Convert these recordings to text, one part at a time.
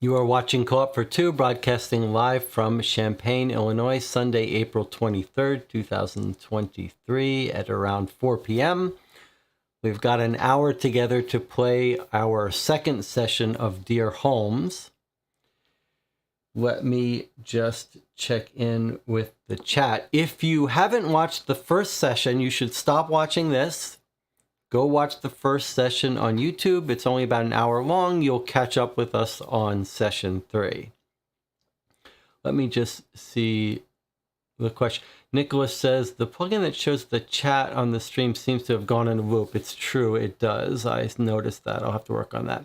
You are watching Co-op for Two, broadcasting live from Champaign, Illinois, Sunday, April 23rd, 2023 at around 4 p.m. We've got an hour together to play our second session of Dear Holmes. Let me just check in with the chat. If you haven't watched the first session, you should stop watching this. Go watch the first session on YouTube. It's only about an hour long. You'll catch up with us on session 3. Let me just see the question. Nicholas says, the plugin that shows the chat on the stream seems to have gone in a loop. It's true, it does. I noticed that. I'll have to work on that.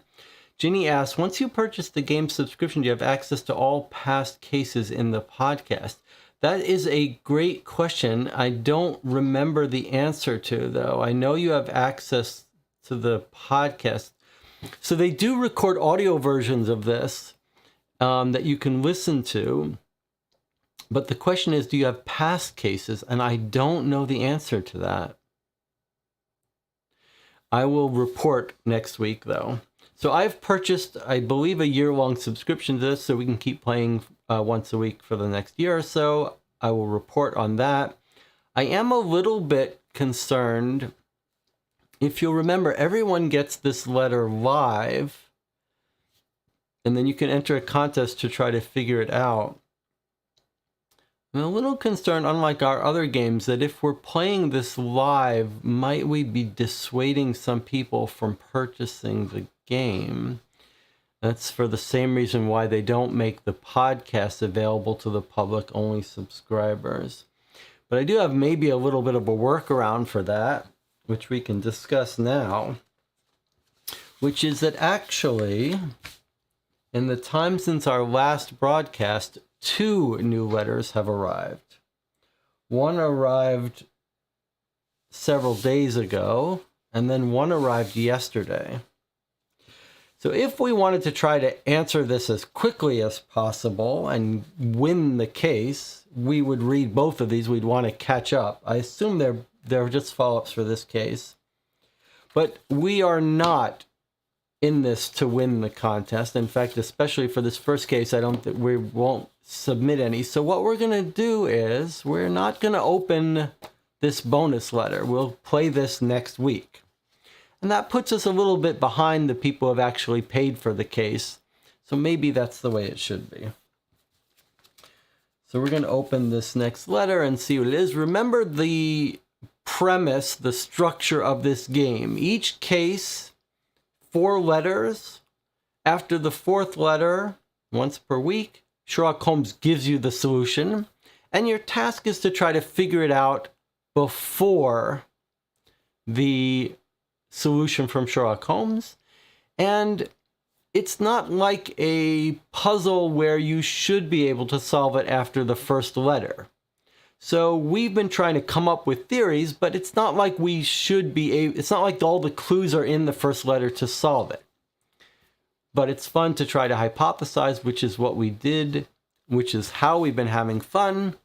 Ginny asks, once you purchase the game subscription, do you have access to all past cases in the podcast? That is a great question. I don't remember the answer to, though. I know you have access to the podcast. So they do record audio versions of this that you can listen to. But the question is, do you have past cases? And I don't know the answer to that. I will report next week, though. So I've purchased, I believe, a year-long subscription to this so we can keep playing once a week for the next year or so. I will report on that. I am a little bit concerned. If you'll remember, everyone gets this letter live, and then you can enter a contest to try to figure it out. I'm a little concerned, unlike our other games, that if we're playing this live, might we be dissuading some people from purchasing the game? That's for the same reason why they don't make the podcast available to the public, only subscribers. But I do have maybe a little bit of a workaround for that, which we can discuss now, which is that actually, in the time since our last broadcast, 2 new letters have arrived. One arrived several days ago, and then one arrived yesterday. So if we wanted to try to answer this as quickly as possible and win the case, we would read both of these. We'd want to catch up. I assume they're just follow-ups for this case. But we are not in this to win the contest. In fact, especially for this first case, I don't think we won't submit any. So what we're going to do is we're not going to open this bonus letter. We'll play this next week. And that puts us a little bit behind the people who have actually paid for the case. So maybe that's the way it should be. So we're going to open this next letter and see what it is. Remember the premise, the structure of this game. Each case, 4 letters. After the 4th letter, once per week, Sherlock Holmes gives you the solution. And your task is to try to figure it out before the solution from Sherlock Holmes. And it's not like a puzzle where you should be able to solve it after the first letter. So we've been trying to come up with theories, but it's not like we should be it's not like all the clues are in the first letter to solve it. But it's fun to try to hypothesize, which is what we did, which is how we've been having fun.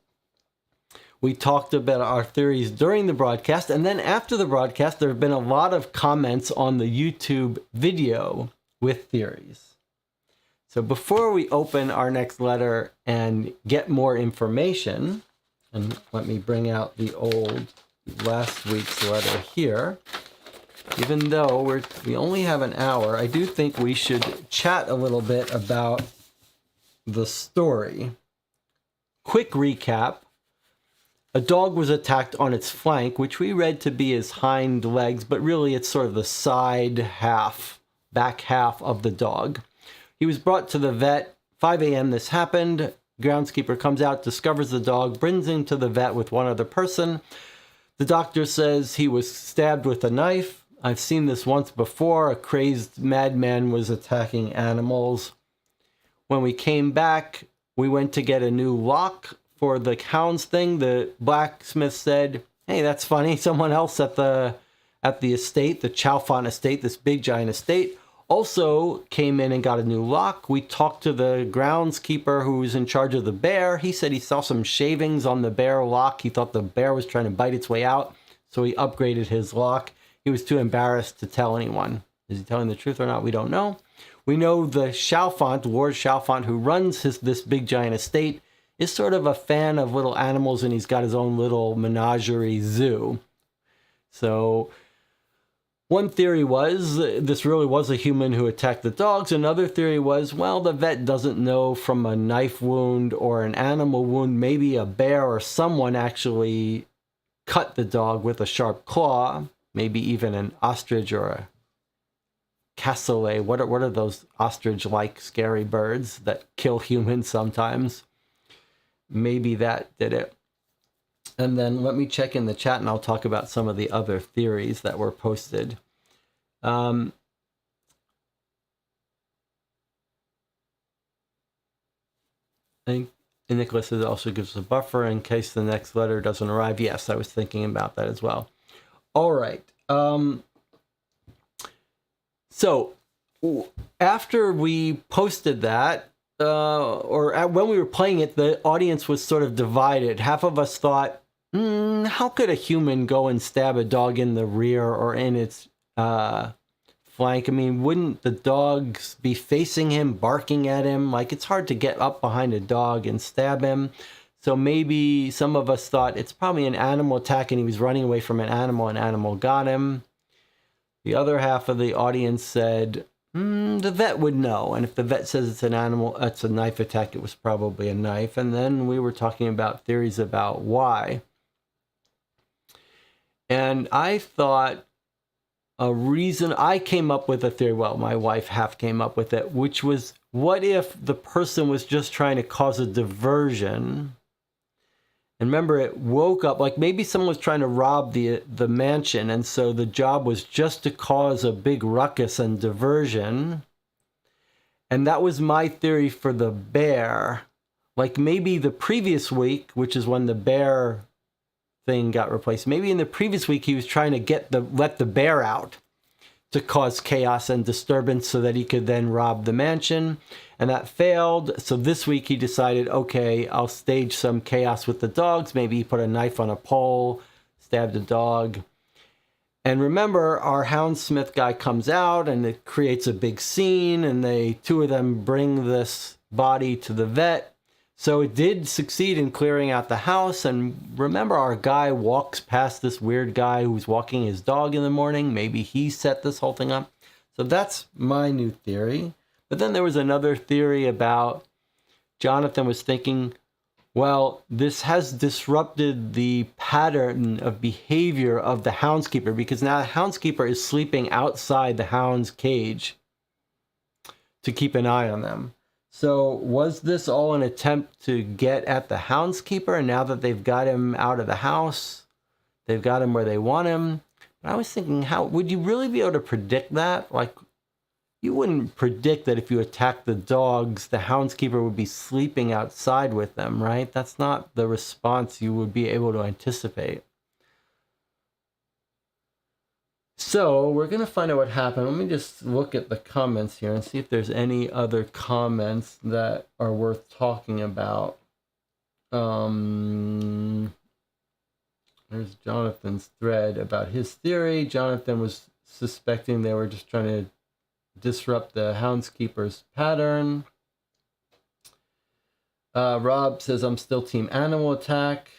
We talked about our theories during the broadcast, and then after the broadcast, there have been a lot of comments on the YouTube video with theories. So before we open our next letter and get more information, and let me bring out the old last week's letter here. Even though we only have an hour, I do think we should chat a little bit about the story. Quick recap. A dog was attacked on its flank, which we read to be his hind legs, but really it's sort of the side half, back half of the dog. He was brought to the vet. 5 a.m. this happened. Groundskeeper comes out, discovers the dog, brings him to the vet with one other person. The doctor says he was stabbed with a knife. I've seen this once before. A crazed madman was attacking animals. When we came back, we went to get a new lock for the hounds thing. The blacksmith said, hey, that's funny. Someone else at the estate, the Chalfont estate, this big giant estate, also came in and got a new lock. We talked to the groundskeeper who was in charge of the bear. He said he saw some shavings on the bear lock. He thought the bear was trying to bite its way out, so he upgraded his lock. He was too embarrassed to tell anyone. Is he telling the truth or not? We don't know. We know the Chalfont, Lord Chalfont, who runs this big giant estate, is sort of a fan of little animals, and he's got his own little menagerie zoo. So one theory was this really was a human who attacked the dogs. Another theory was, well, the vet doesn't know from a knife wound or an animal wound. Maybe a bear or someone actually cut the dog with a sharp claw. Maybe even an ostrich or a cassowary. What are those ostrich-like scary birds that kill humans sometimes? Maybe that did it. And then let me check in the chat and I'll talk about some of the other theories that were posted. And Nicholas also gives a buffer in case the next letter doesn't arrive. Yes, I was thinking about that as well. All right. So after we posted that, when we were playing it, the audience was sort of divided. Half of us thought, how could a human go and stab a dog in the rear or in its flank? I mean, wouldn't the dogs be facing him, barking at him? Like, it's hard to get up behind a dog and stab him. So maybe some of us thought it's probably an animal attack and he was running away from an animal got him. The other half of the audience said, the vet would know. And if the vet says it's an animal, it's a knife attack, it was probably a knife. And then we were talking about theories about why. And I thought I came up with a theory, well, my wife half came up with it, which was, what if the person was just trying to cause a diversion? And remember, it woke up, like maybe someone was trying to rob the mansion, and so the job was just to cause a big ruckus and diversion. And that was my theory for the bear. Like maybe the previous week, which is when the bear thing got replaced, maybe in the previous week he was trying to let the bear out to cause chaos and disturbance so that he could then rob the mansion. And that failed. So this week he decided, okay, I'll stage some chaos with the dogs. Maybe he put a knife on a pole, stabbed a dog. And remember, our houndsmith guy comes out and it creates a big scene, and two of them bring this body to the vet. So it did succeed in clearing out the house. And remember, our guy walks past this weird guy who's walking his dog in the morning. Maybe he set this whole thing up. So that's my new theory. But then there was another theory about Jonathan was thinking, well, this has disrupted the pattern of behavior of the houndskeeper, because now the houndskeeper is sleeping outside the hound's cage to keep an eye on them. So was this all an attempt to get at the houndskeeper? And now that they've got him out of the house, they've got him where they want him. But I was thinking, how would you really be able to predict that? Like, you wouldn't predict that if you attacked the dogs, the houndskeeper would be sleeping outside with them, right? That's not the response you would be able to anticipate. So we're going to find out what happened. Let me just look at the comments here and see if there's any other comments that are worth talking about. There's Jonathan's thread about his theory. Jonathan was suspecting they were just trying to disrupt the houndskeeper's pattern. Rob says, I'm still Team Animal Attack.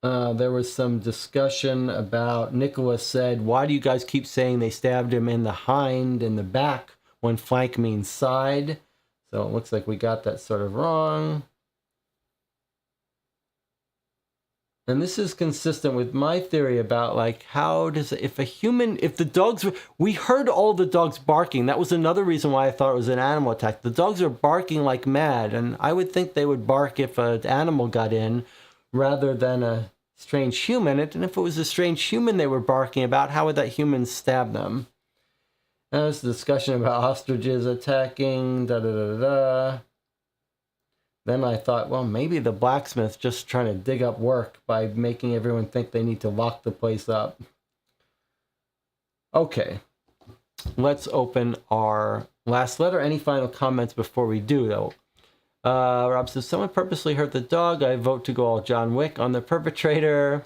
There was some discussion about, Nicholas said, why do you guys keep saying they stabbed him in the hind, in the back, when flank means side? So it looks like we got that sort of wrong. And this is consistent with my theory about, like, how does, if the dogs, we heard all the dogs barking. That was another reason why I thought it was an animal attack. The dogs are barking like mad, and I would think they would bark if an animal got in rather than a strange human. And if it was a strange human they were barking about, how would that human stab them? And there's a discussion about ostriches attacking, da-da-da-da. Then I thought, well, maybe the blacksmith's just trying to dig up work by making everyone think they need to lock the place up. Okay, let's open our last letter. Any final comments before we do, though? Rob says, someone purposely hurt the dog. I vote to go all John Wick on the perpetrator.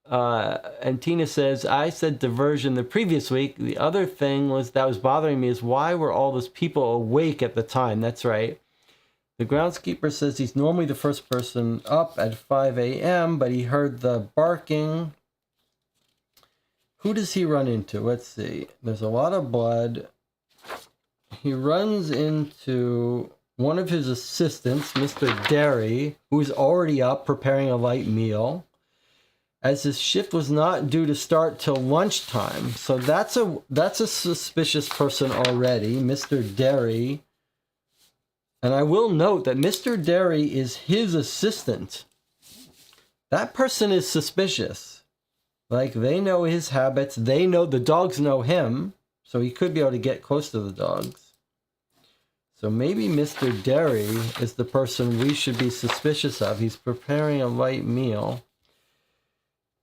And Tina says, I said diversion the previous week. The other thing that was bothering me is why were all those people awake at the time? That's right. The groundskeeper says he's normally the first person up at 5 a.m., but he heard the barking. Who does he run into? Let's see. There's a lot of blood. He runs into one of his assistants, Mr. Derry, who's already up preparing a light meal, as his shift was not due to start till lunchtime. So that's a suspicious person already, Mr. Derry. And I will note that Mr. Derry is his assistant. That person is suspicious. Like, they know his habits. They know the dogs know him. So he could be able to get close to the dogs. So maybe Mr. Derry is the person we should be suspicious of. He's preparing a light meal.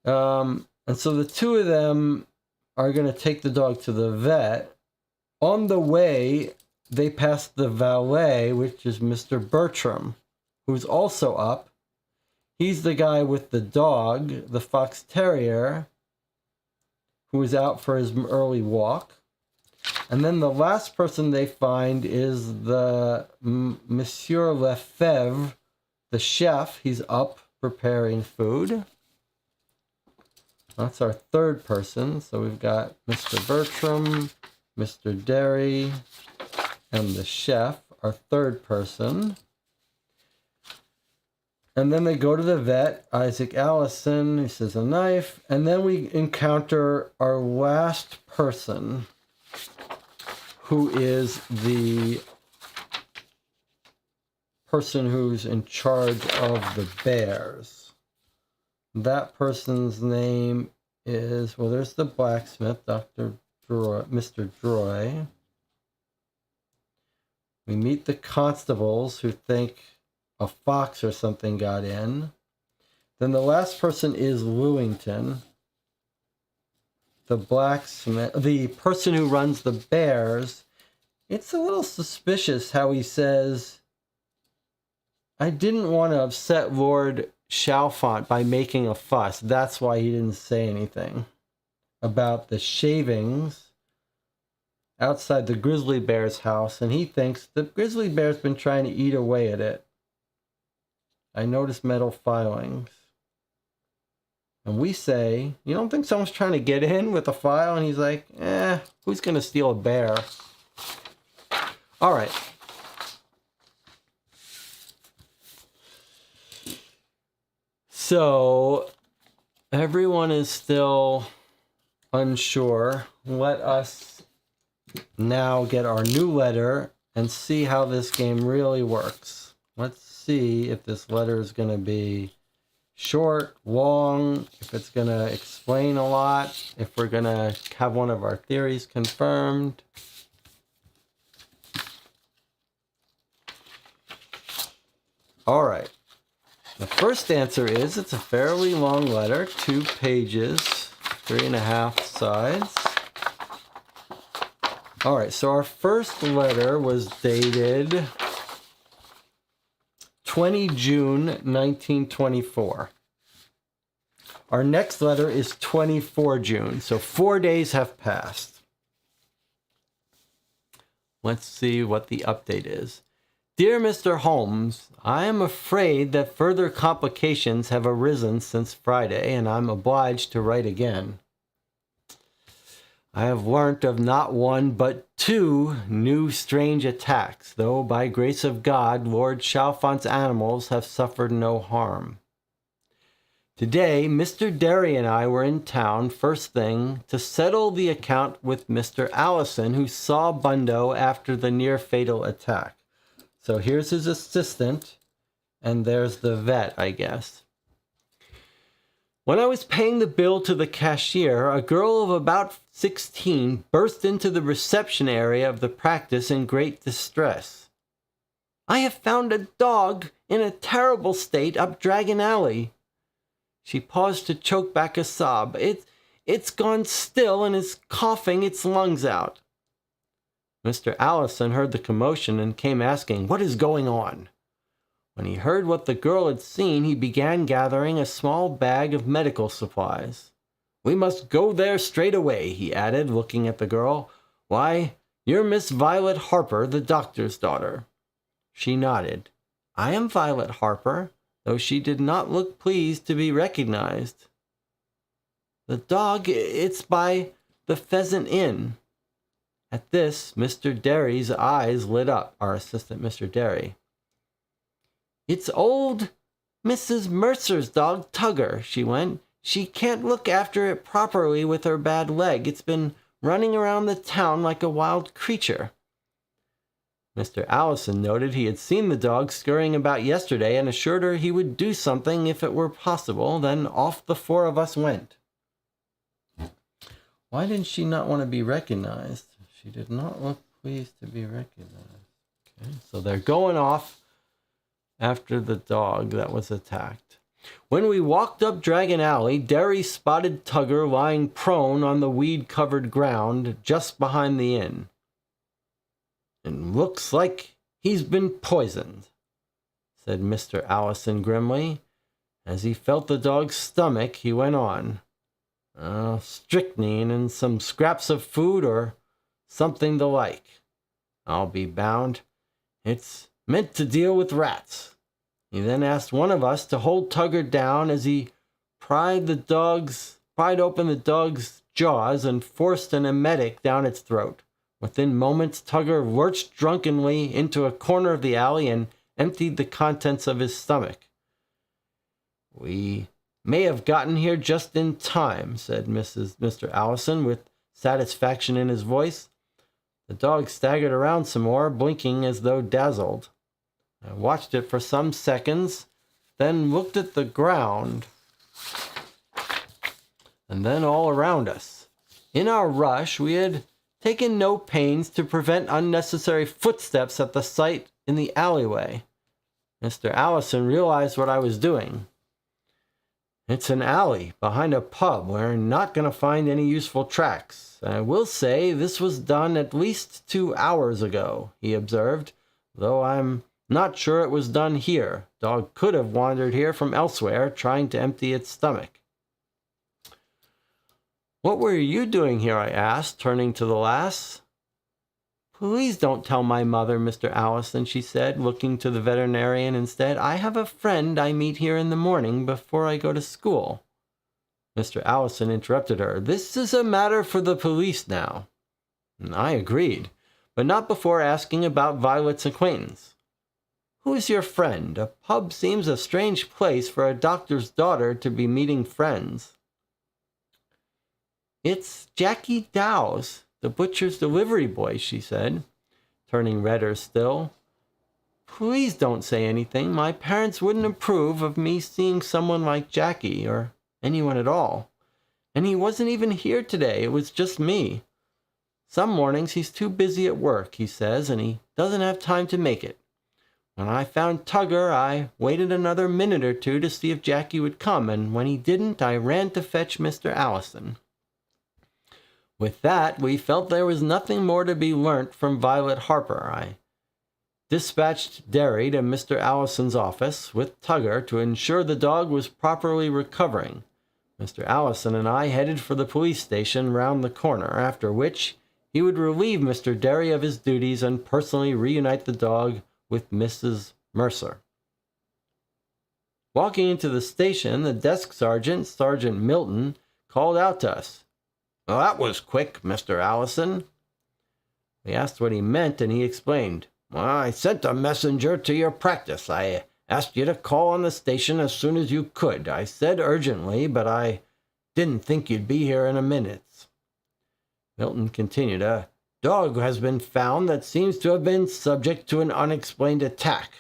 And so the two of them are going to take the dog to the vet. On the way, they pass the valet, which is Mr. Bertram, who's also up. He's the guy with the dog, the fox terrier, who is out for his early walk. And then the last person they find is the Monsieur Lefebvre, the chef. He's up preparing food. That's our third person. So we've got Mr. Bertram, Mr. Derry, and the chef, our third person. And then they go to the vet, Isaac Allison, who says a knife. And then we encounter our last person, who is the person who's in charge of the bears. That person's name is, well, there's the blacksmith, Dr. Droy, Mr. Droy. We meet the constables who think a fox or something got in. Then the last person is Lewington, the blacksmith, the person who runs the bears. It's a little suspicious how he says, I didn't want to upset Lord Chalfont by making a fuss. That's why he didn't say anything about the shavings outside the grizzly bear's house, and he thinks the grizzly bear's been trying to eat away at it. I noticed metal filings. And we say, you don't think someone's trying to get in with a file? And he's like, who's going to steal a bear? All right. So everyone is still unsure. Let us now get our new letter and see how this game really works. Let's see if this letter is going to be short, long, if it's going to explain a lot, if we're going to have one of our theories confirmed. All right. The first answer is it's a fairly long letter, 2 pages, 3.5 sides. All right, so our first letter was dated 20 June 1924. Our next letter is 24 June, so 4 days have passed. Let's see what the update is. Dear Mr. Holmes, I am afraid that further complications have arisen since Friday, and I'm obliged to write again. I have learnt of not one but two new strange attacks, though by grace of God, Lord Chalfont's animals have suffered no harm. Today, Mr. Derry and I were in town first thing to settle the account with Mr. Allison, who saw Bundo after the near-fatal attack. So here's his assistant, and there's the vet, I guess. When I was paying the bill to the cashier, a girl of about 16 burst into the reception area of the practice in great distress. "I have found a dog in a terrible state up Dragon Alley." She paused to choke back a sob. It's gone still and is coughing its lungs out." Mr. Allison heard the commotion and came asking, "What is going on?" When he heard what the girl had seen, he began gathering a small bag of medical supplies. "We must go there straight away," he added, looking at the girl. "Why, you're Miss Violet Harper, the doctor's daughter." She nodded. "I am Violet Harper," though she did not look pleased to be recognized. "The dog, it's by the Pheasant Inn." At this, Mr. Derry's eyes lit up, our assistant Mr. Derry. "It's old Mrs. Mercer's dog, Tugger," she went. "She can't look after it properly with her bad leg. It's been running around the town like a wild creature." Mr. Allison noted he had seen the dog scurrying about yesterday and assured her he would do something if it were possible. Then off the four of us went. Why did she not want to be recognized? She did not look pleased to be recognized. Okay, so they're going off after the dog that was attacked. When we walked up Dragon Alley, Derry spotted Tugger lying prone on the weed-covered ground just behind the inn. "It looks like he's been poisoned," said Mr. Allison grimly. As he felt the dog's stomach, he went on. "Strychnine and some scraps of food or something the like, I'll be bound. It's meant to deal with rats." He then asked one of us to hold Tugger down as he pried open the dog's jaws and forced an emetic down its throat. Within moments, Tugger lurched drunkenly into a corner of the alley and emptied the contents of his stomach. "We may have gotten here just in time," said Mr. Allison with satisfaction in his voice. The dog staggered around some more, blinking as though dazzled. I watched it for some seconds, then looked at the ground, and then all around us. In our rush, we had taken no pains to prevent unnecessary footsteps at the site in the alleyway. Mr. Allison realized what I was doing. "It's an alley behind a pub. We're not going to find any useful tracks. I will say this was done at least 2 hours ago," he observed, "though I'm not sure it was done here. Dog could have wandered here from elsewhere, trying to empty its stomach." "What were you doing here?" I asked, turning to the lass. "Please don't tell my mother, Mr. Allison," she said, looking to the veterinarian instead. "I have a friend I meet here in the morning before I go to school." Mr. Allison interrupted her. "This is a matter for the police now." I agreed, but not before asking about Violet's acquaintance. "Who's your friend? A pub seems a strange place for a doctor's daughter to be meeting friends." "It's Jackie Dowse, the butcher's delivery boy," she said, turning redder still. "Please don't say anything. My parents wouldn't approve of me seeing someone like Jackie, or anyone at all. And he wasn't even here today. It was just me. Some mornings he's too busy at work, he says, and he doesn't have time to make it. When I found Tugger, I waited another minute or two to see if Jackie would come, and when he didn't, I ran to fetch Mr. Allison." With that, we felt there was nothing more to be learnt from Violet Harper. I dispatched Derry to Mr. Allison's office with Tugger to ensure the dog was properly recovering. Mr. Allison and I headed for the police station round the corner, after which he would relieve Mr. Derry of his duties and personally reunite the dog with Mrs. Mercer. Walking into the station, the desk sergeant, Sergeant Milton, called out to us. "Well, that was quick, Mr. Allison." We asked what he meant, and he explained. "Well, I sent a messenger to your practice. I asked you to call on the station as soon as you could. I said urgently, but I didn't think you'd be here in a minute." Milton continued, "A dog has been found that seems to have been subject to an unexplained attack.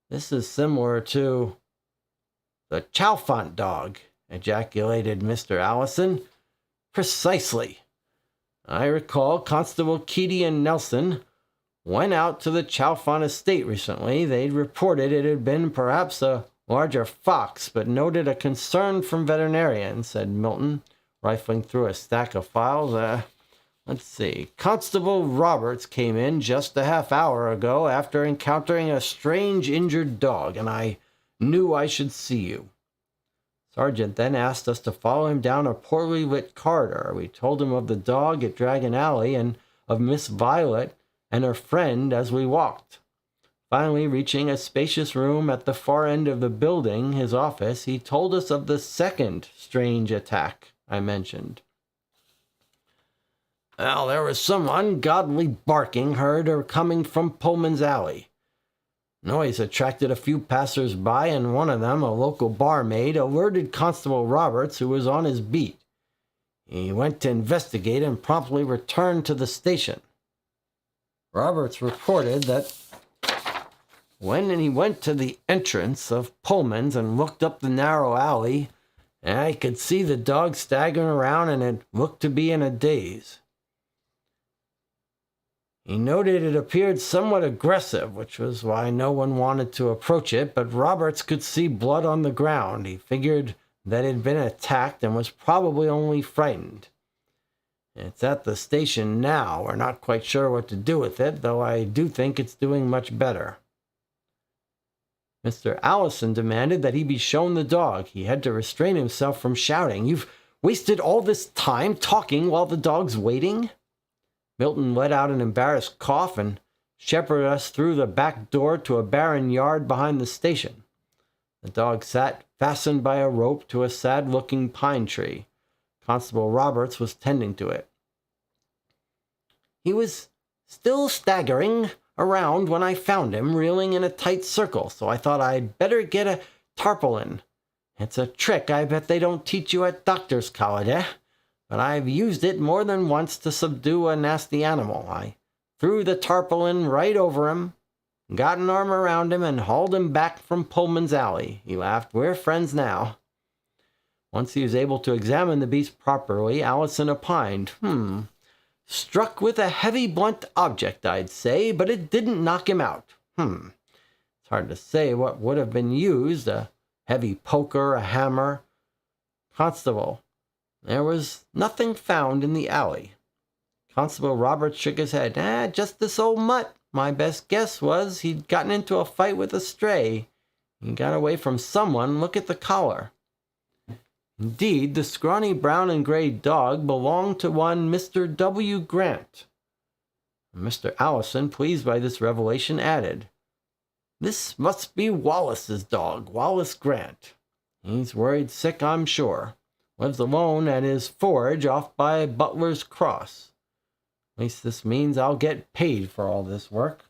This is similar to the Chalfont dog," ejaculated Mr. Allison. "Precisely. I recall Constable Keady and Nelson went out to the Chalfont estate recently. They'd reported it had been perhaps a larger fox, but noted a concern from veterinarians," said Milton, rifling through a stack of files. Let's see. "Constable Roberts came in just a half hour ago after encountering a strange injured dog, and I knew I should see you." Sergeant then asked us to follow him down a poorly lit corridor. We told him of the dog at Dragon Alley and of Miss Violet and her friend as we walked. Finally, reaching a spacious room at the far end of the building, his office, he told us of the second strange attack I mentioned. "Well, there was some ungodly barking heard or coming from Pullman's Alley. Noise attracted a few passers-by, and one of them, a local barmaid, alerted Constable Roberts, who was on his beat. He went to investigate and promptly returned to the station. Roberts reported that when he went to the entrance of Pullman's and looked up the narrow alley, I could see the dog staggering around, and it looked to be in a daze. He noted it appeared somewhat aggressive, which was why no one wanted to approach it, but Roberts could see blood on the ground. He figured that it had been attacked and was probably only frightened. It's at the station now. We're not quite sure what to do with it, though I do think it's doing much better." Mr. Allison demanded that he be shown the dog. He had to restrain himself from shouting, "You've wasted all this time talking while the dog's waiting?" Milton let out an embarrassed cough and shepherded us through the back door to a barren yard behind the station. The dog sat fastened by a rope to a sad-looking pine tree. Constable Roberts was tending to it. "He was still staggering around when I found him, reeling in a tight circle, so I thought I'd better get a tarpaulin. It's a trick I bet they don't teach you at doctor's college, eh? But I've used it more than once to subdue a nasty animal. I threw the tarpaulin right over him, got an arm around him, and hauled him back from Pullman's Alley." He laughed. "We're friends now." Once he was able to examine the beast properly, Allison opined, "Struck with a heavy, blunt object, I'd say, but it didn't knock him out. It's hard to say what would have been used, a heavy poker, a hammer." "Constable, there was nothing found in the alley." Constable Roberts shook his head. Just this old mutt. My best guess was he'd gotten into a fight with a stray. He got away from someone. Look at the collar." Indeed, the scrawny brown and gray dog belonged to one Mr. W. Grant. Mr. Allison, pleased by this revelation, added, "This must be Wallace's dog, Wallace Grant. He's worried sick, I'm sure. Lives alone at his forge off by Butler's Cross. At least this means I'll get paid for all this work."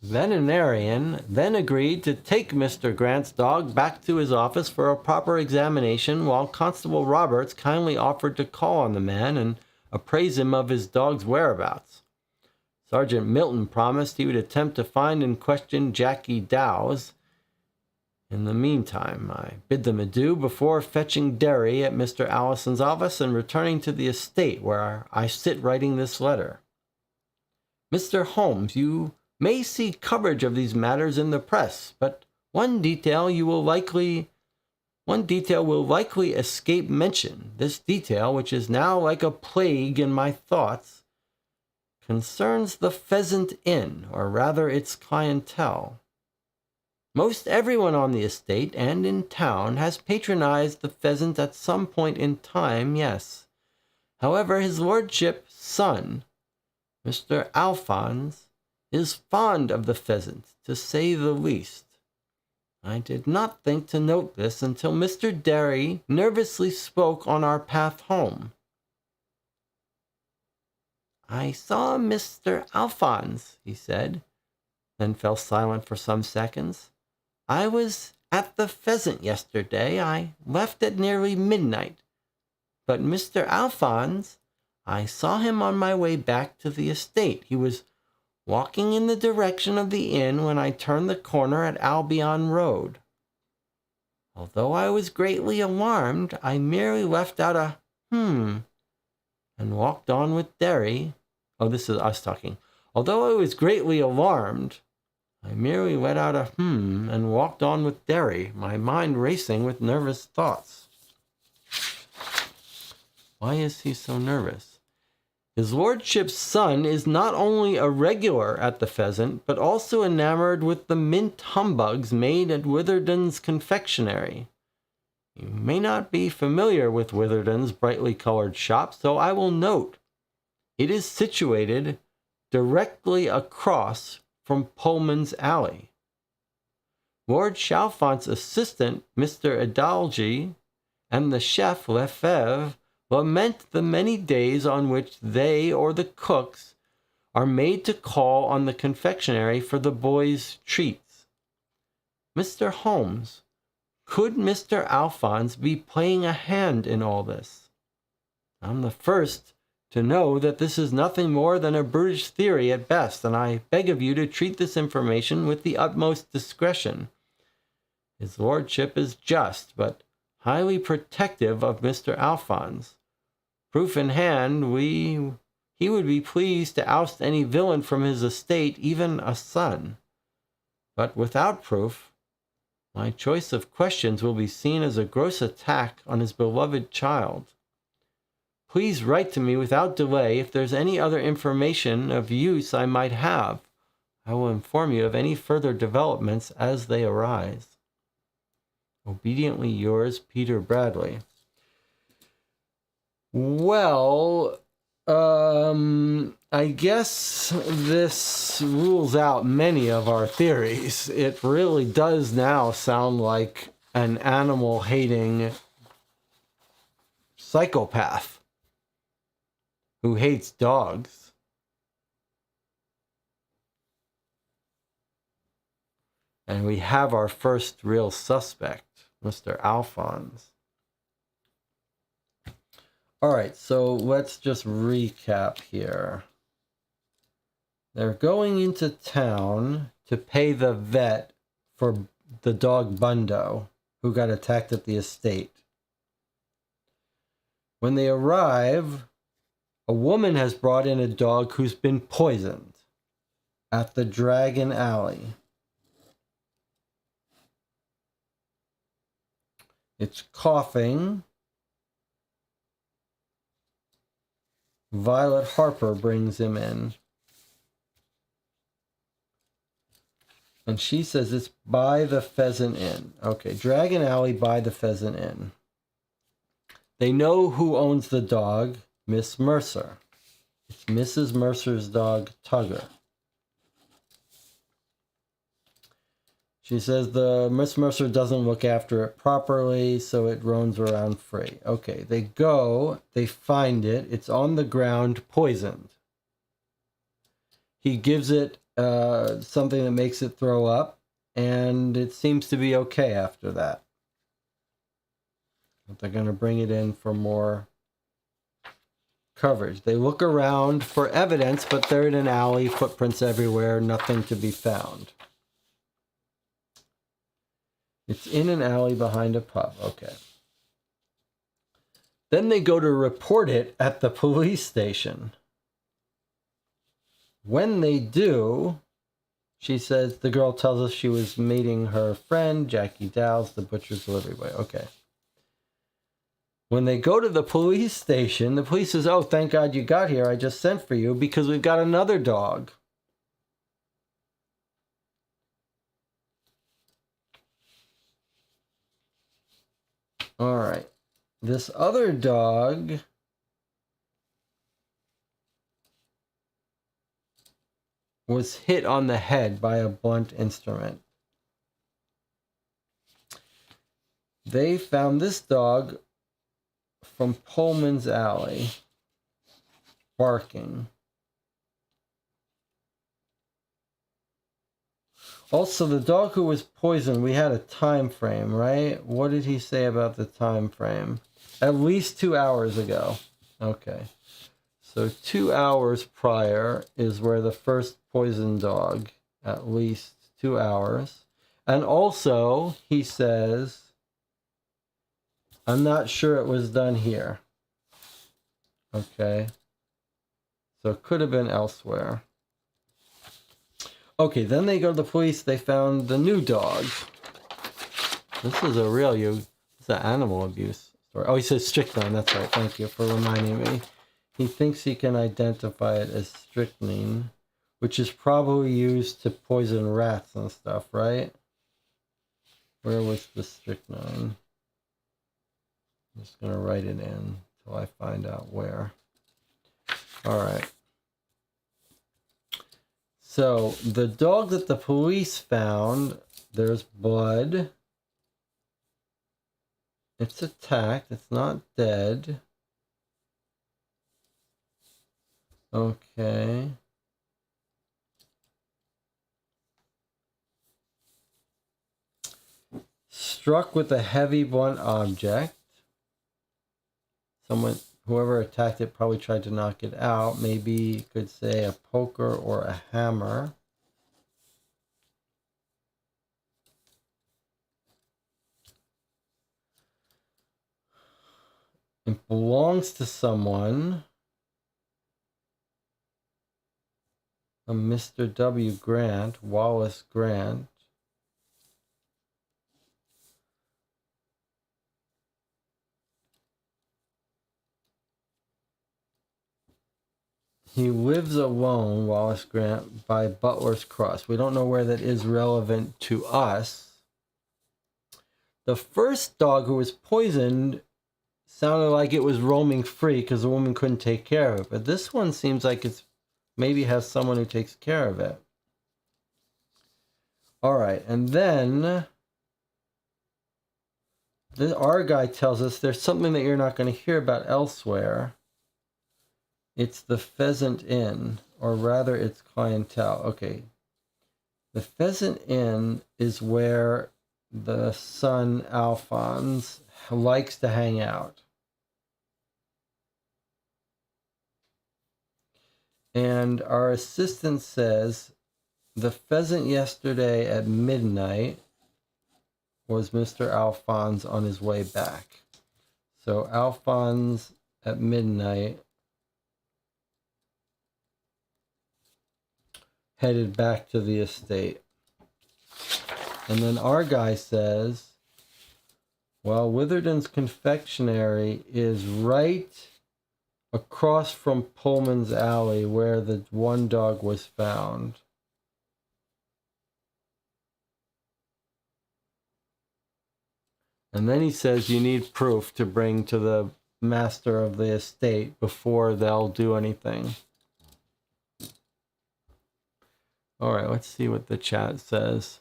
Veterinarian then agreed to take Mr. Grant's dog back to his office for a proper examination, while Constable Roberts kindly offered to call on the man and appraise him of his dog's whereabouts. Sergeant Milton promised he would attempt to find and question Jackie Dowes. In the meantime, I bid them adieu before fetching Derry at Mr. Allison's office and returning to the estate where I sit writing this letter. "Mr. Holmes, you may see coverage of these matters in the press, but one detail will likely escape mention. This detail, which is now like a plague in my thoughts, concerns the Pheasant Inn, or rather its clientele. Most everyone on the estate and in town has patronized the Pheasant at some point in time, yes. However, his lordship's son, Mr. Alphonse, is fond of the pheasant, to say the least. I did not think to note this until Mr. Derry nervously spoke on our path home. I saw Mr. Alphonse, he said, then fell silent for some seconds. I was at the pheasant yesterday. I left at nearly midnight. But Mr. Alphonse, I saw him on my way back to the estate. He was walking in the direction of the inn when I turned the corner at Albion Road. Although I was greatly alarmed, I merely left out a and walked on with Derry. Oh, this is us talking. Although I was greatly alarmed, I merely let out a and walked on with Derry, my mind racing with nervous thoughts. Why is he so nervous? His lordship's son is not only a regular at the pheasant, but also enamored with the mint humbugs made at Witherden's confectionery. You may not be familiar with Witherden's brightly colored shop, so I will note it is situated directly across from Pullman's Alley. Lord Chalfont's assistant, Mr. Adalji, and the chef Lefebvre lament the many days on which they or the cooks are made to call on the confectionery for the boys' treats. Mr. Holmes, could Mr. Alphonse be playing a hand in all this? I'm the first to know that this is nothing more than a brutish theory at best, and I beg of you to treat this information with the utmost discretion. His lordship is just, but highly protective of Mr. Alphonse. Proof in hand, he would be pleased to oust any villain from his estate, even a son. But without proof, my choice of questions will be seen as a gross attack on his beloved child. Please write to me without delay if there's any other information of use I might have. I will inform you of any further developments as they arise. Obediently yours, Peter Bradley. Well, I guess this rules out many of our theories. It really does now sound like an animal-hating psychopath who hates dogs. And we have our first real suspect, Mr. Alphonse. All right, so let's just recap here. They're going into town to pay the vet for the dog Bundo, who got attacked at the estate. When they arrive, a woman has brought in a dog who's been poisoned at the Dragon Alley. It's coughing. Violet Harper brings him in. And she says it's by the Pheasant Inn. Okay, Dragon Alley by the Pheasant Inn. They know who owns the dog, Miss Mercer. It's Mrs. Mercer's dog, Tugger. She says the Miss Mercer doesn't look after it properly, so it roams around free. Okay, they go, they find it. It's on the ground, poisoned. He gives it something that makes it throw up, and it seems to be okay after that. But they're going to bring it in for more coverage. They look around for evidence, but they're in an alley, footprints everywhere, nothing to be found. It's in an alley behind a pub. Okay. Then they go to report it at the police station. When they do, she says, the girl tells us she was meeting her friend, Jackie Dowles, the butcher's delivery boy. Okay. When they go to the police station, the police says, oh, thank God you got here. I just sent for you because we've got another dog. All right. This other dog was hit on the head by a blunt instrument. They found this dog from Pullman's Alley, barking. Also, the dog who was poisoned, we had a time frame, right? What did he say about the time frame? At least 2 hours ago. Okay. So 2 hours prior is where the first poisoned dog, at least 2 hours. And also, he says, I'm not sure it was done here. Okay. So it could have been elsewhere. Okay, then they go to the police. They found the new dog. This is a real it's an animal abuse story. Oh, he says strychnine. That's right. Thank you for reminding me. He thinks he can identify it as strychnine, which is probably used to poison rats and stuff, right? Where was the strychnine? I'm just going to write it in until I find out where. All right. So the dog that the police found, there's blood. It's attacked. It's not dead. Okay. Struck with a heavy blunt object. Whoever attacked it probably tried to knock it out. Maybe you could say a poker or a hammer. It belongs to someone. A Mr. W. Grant, Wallace Grant. He lives alone, Wallace Grant, by Butler's Cross. We don't know where that is relevant to us. The first dog who was poisoned sounded like it was roaming free because the woman couldn't take care of it. But this one seems like it's maybe has someone who takes care of it. All right, and then our guy tells us there's something that you're not going to hear about elsewhere. It's the Pheasant Inn, or rather its clientele. Okay. The Pheasant Inn is where the son, Alphonse, likes to hang out. And our assistant says the pheasant yesterday at midnight was Mr. Alphonse on his way back. So Alphonse at midnight headed back to the estate. And then our guy says, well, Witherden's confectionery is right across from Pullman's Alley where the one dog was found. And then he says you need proof to bring to the master of the estate before they'll do anything. All right, let's see what the chat says.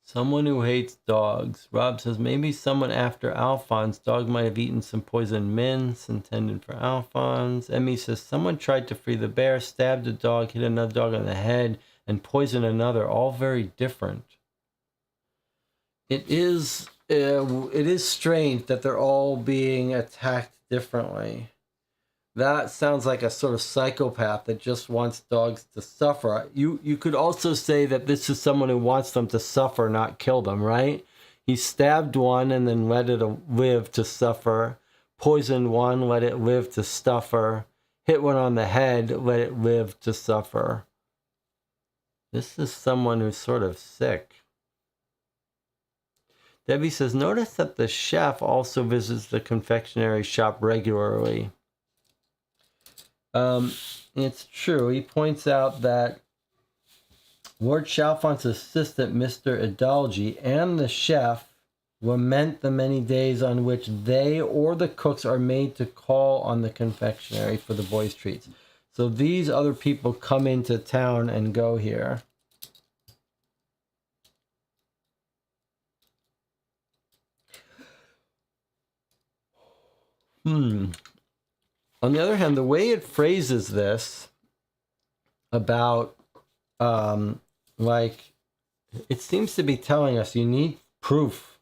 Someone who hates dogs. Rob says maybe someone after Alphonse. Dog might have eaten some poisoned mints intended for Alphonse. Emmy says someone tried to free the bear, stabbed a dog, hit another dog on the head, and poisoned another. All very different. It is strange that they're all being attacked differently. That sounds like a sort of psychopath that just wants dogs to suffer. You could also say that this is someone who wants them to suffer, not kill them, right? He stabbed one and then let it live to suffer. Poisoned one, let it live to suffer. Hit one on the head, let it live to suffer. This is someone who's sort of sick. Debbie says, notice that the chef also visits the confectionery shop regularly. It's true. He points out that Lord Chalfont's assistant, Mr. Idalgi, and the chef lament the many days on which they or the cooks are made to call on the confectionery for the boys' treats. So these other people come into town and go here. On the other hand, the way it phrases this about, like, it seems to be telling us you need proof.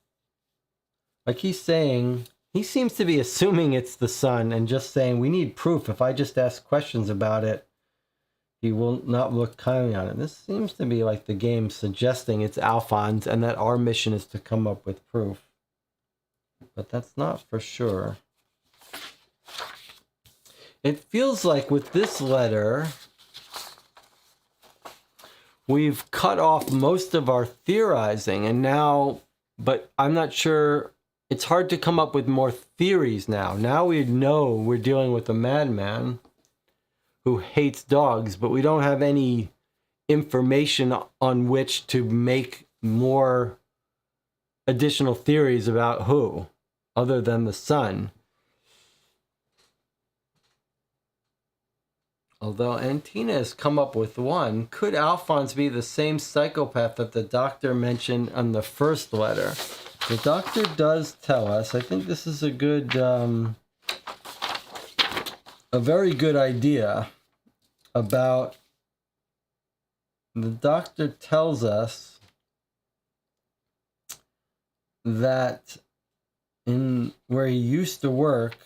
Like he's saying, he seems to be assuming it's the sun and just saying, we need proof. If I just ask questions about it, he will not look kindly on it. This seems to be like the game suggesting it's Alphonse and that our mission is to come up with proof. But that's not for sure. It feels like with this letter, we've cut off most of our theorizing and now, but I'm not sure, it's hard to come up with more theories now. Now we know we're dealing with a madman who hates dogs, but we don't have any information on which to make more additional theories about who, other than the sun. Although Antina has come up with one, could Alphonse be the same psychopath that the doctor mentioned on the first letter? The doctor does tell us, I think this is a very good idea about, the doctor tells us that in where he used to work,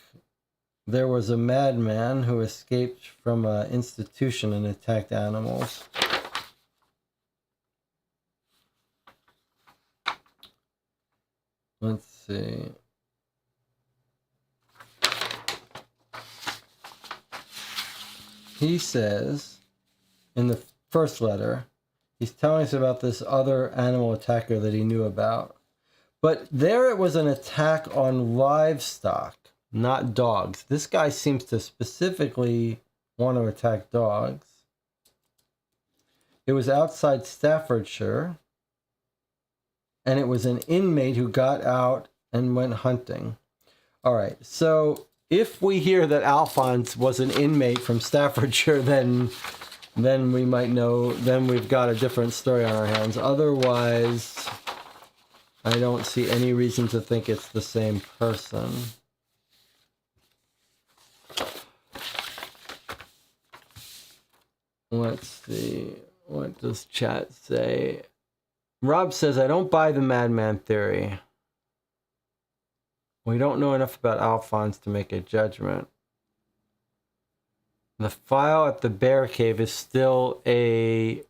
there was a madman who escaped from an institution and attacked animals. Let's see. He says, in the first letter, he's telling us about this other animal attacker that he knew about. But there it was an attack on livestock, not dogs. This guy seems to specifically want to attack dogs. It was outside Staffordshire, and it was an inmate who got out and went hunting. All right, so if we hear that Alphonse was an inmate from Staffordshire, then we might know, then we've got a different story on our hands. Otherwise, I don't see any reason to think it's the same person. Let's see. What does chat say? Rob says, I don't buy the madman theory. We don't know enough about Alphonse to make a judgment. The file at the bear cave is still an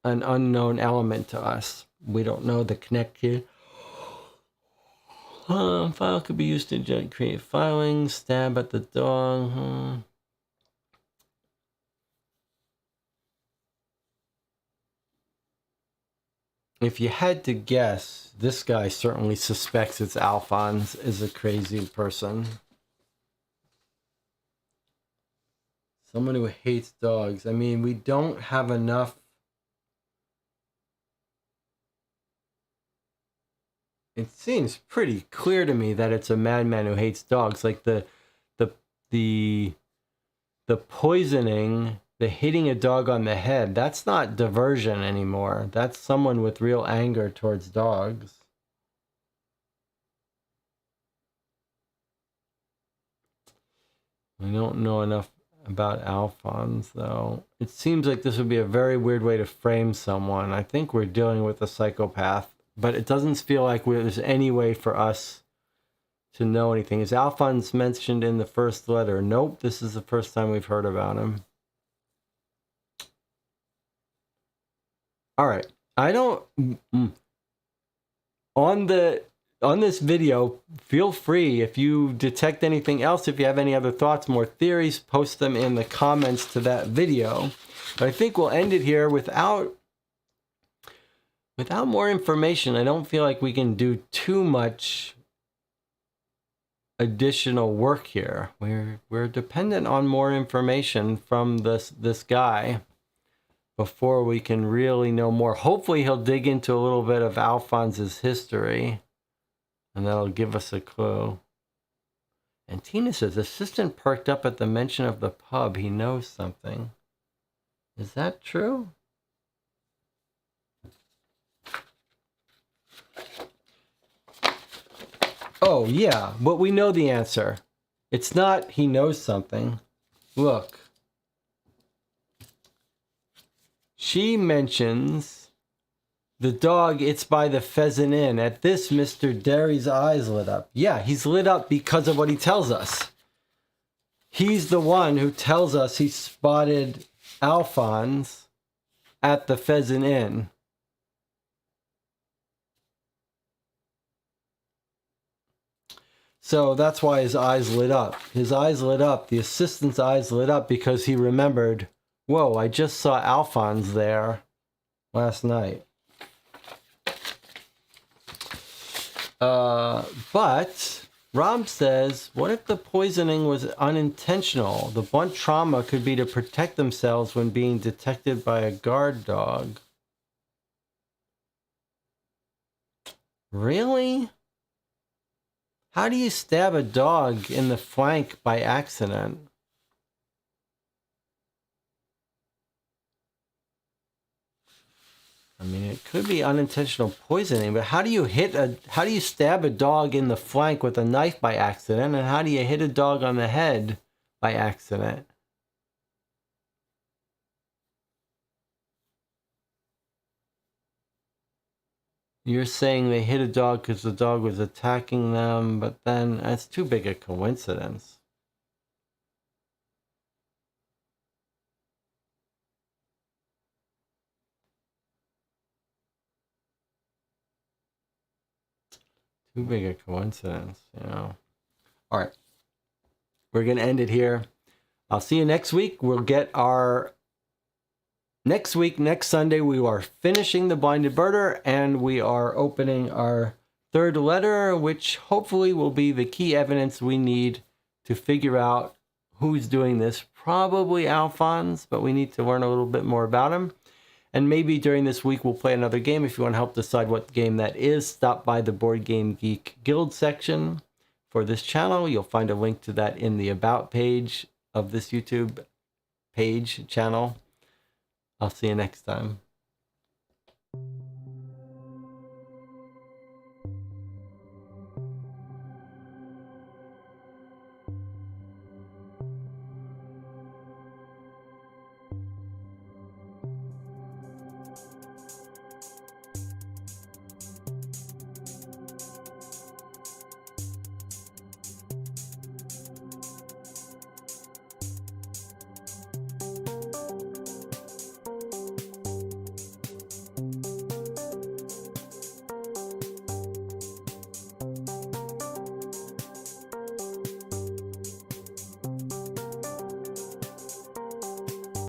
unknown element to us. We don't know the connection. File could be used to create filings, stab at the dog. If you had to guess, this guy certainly suspects it's Alphonse is a crazy person. Someone who hates dogs. I mean, we don't have enough. It seems pretty clear to me that it's a madman who hates dogs. Like the poisoning, the hitting a dog on the head, that's not diversion anymore. That's someone with real anger towards dogs. We don't know enough about Alphonse, though. It seems like this would be a very weird way to frame someone. I think we're dealing with a psychopath, but it doesn't feel like there's any way for us to know anything. Is Alphonse mentioned in the first letter? Nope, this is the first time we've heard about him. All right, I don't. On this video, feel free if you detect anything else. If you have any other thoughts, more theories, post them in the comments to that video. But I think we'll end it here without more information. I don't feel like we can do too much additional work here. We're dependent on more information from this guy before we can really know more. Hopefully he'll dig into a little bit of Alphonse's history, and that'll give us a clue. And Tina says, assistant perked up at the mention of the pub. He knows something. Is that true? Oh, yeah, but we know the answer. It's not he knows something. Look. She mentions the dog, it's by the Pheasant Inn. At this, Mr. Derry's eyes lit up. Yeah, he's lit up because of what he tells us. He's the one who tells us he spotted Alphonse at the Pheasant Inn. So that's why his eyes lit up. His eyes lit up. The assistant's eyes lit up because he remembered, whoa, I just saw Alphonse there last night. But Rob says, what if the poisoning was unintentional? The blunt trauma could be to protect themselves when being detected by a guard dog. Really? How do you stab a dog in the flank by accident? I mean, it could be unintentional poisoning, but how do you stab a dog in the flank with a knife by accident, and how do you hit a dog on the head by accident? You're saying they hit a dog because the dog was attacking them, but then that's too big a coincidence. Too big a coincidence, you know. All right. We're going to end it here. I'll see you next week. We'll get our... Next Sunday, we are finishing The Blinded Birder, and we are opening our third letter, which hopefully will be the key evidence we need to figure out who's doing this. Probably Alphonse, but we need to learn a little bit more about him. And maybe during this week, we'll play another game. If you want to help decide what game that is, stop by the Board Game Geek Guild section for this channel. You'll find a link to that in the About page of this YouTube channel. I'll see you next time.